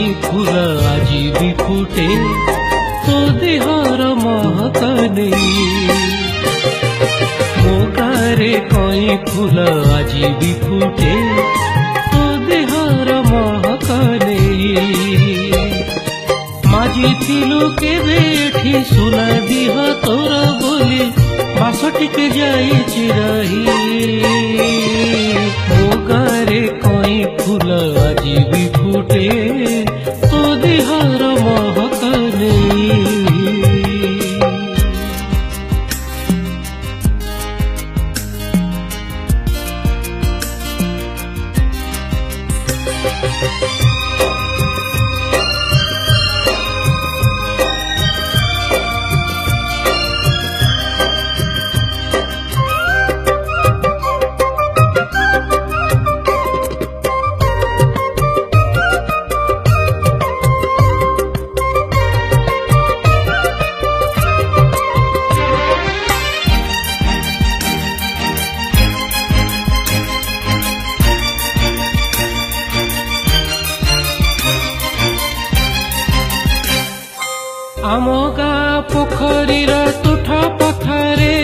कई फूल आज भी फुटे तो देहर महक नहीं। मो गारे कई फूल आज भी फुटे तो देहर महक नहीं। माजी थिलु केबे एठी सुना दिह तोर बोली बास टिके जाई चिरही। मो गारे कई फूल आज भी फुटे तो देहर महक नहीं। आमो गाँ पोखरीर तुठा पथरे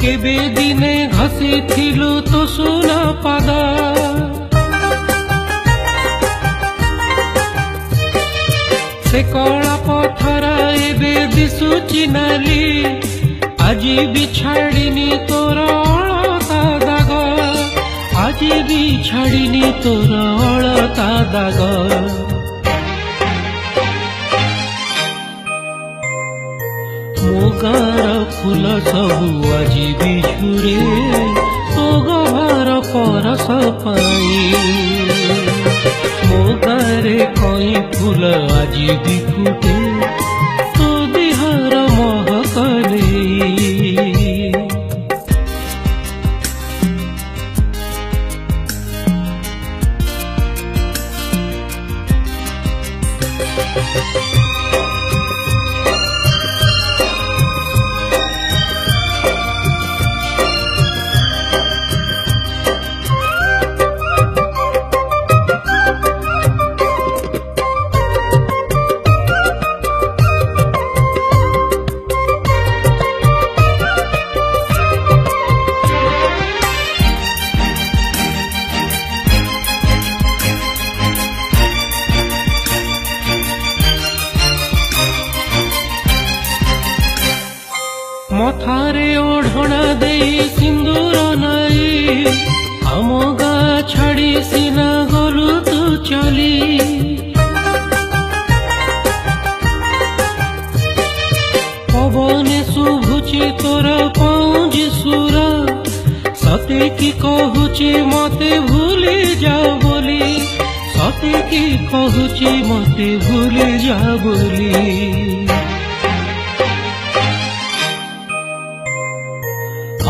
केबे दिने घसी थिलु तो सुना पाद। से कला पथर एबे दिसुची नाली आजी भी छाड़िनी तोर अलता दाग। आजी भी छाड़िनी तोर अलता दाग। मो गार फूल सबु आजी भी झुरे तो गभार परस पाई। मो गारे कई फूल आजी भी फुटे तो देहर महक नहीं। मथारे ओढ़ना दे सिंदूर नाई आम गाँ छाड़ी सिना गलु तू चली। पवने शुभुची तोर पौंज सुर सते की कहूची मते भूली जा बोली। सते की कहूची मते भूली जा बोली।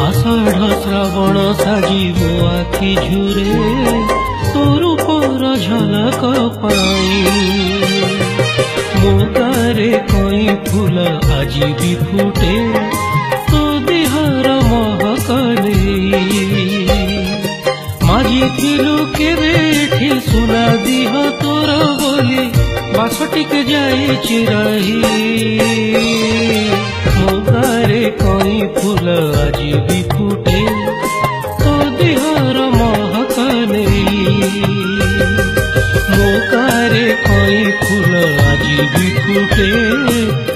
आषाढ़ श्रावण साजिब आखि झुरे तो रूपर झलक पाई। मो गारे कई फूल आज भी फुटे तो देहर महक नहीं। माजी थिलु केबे एठी सुना दिह तोर बोली बास टिके जाई चिरही। मो गारे कई फूल आज भी फुटे तो देहर महक नहीं। मो गारे कई फूल आज भी फुटे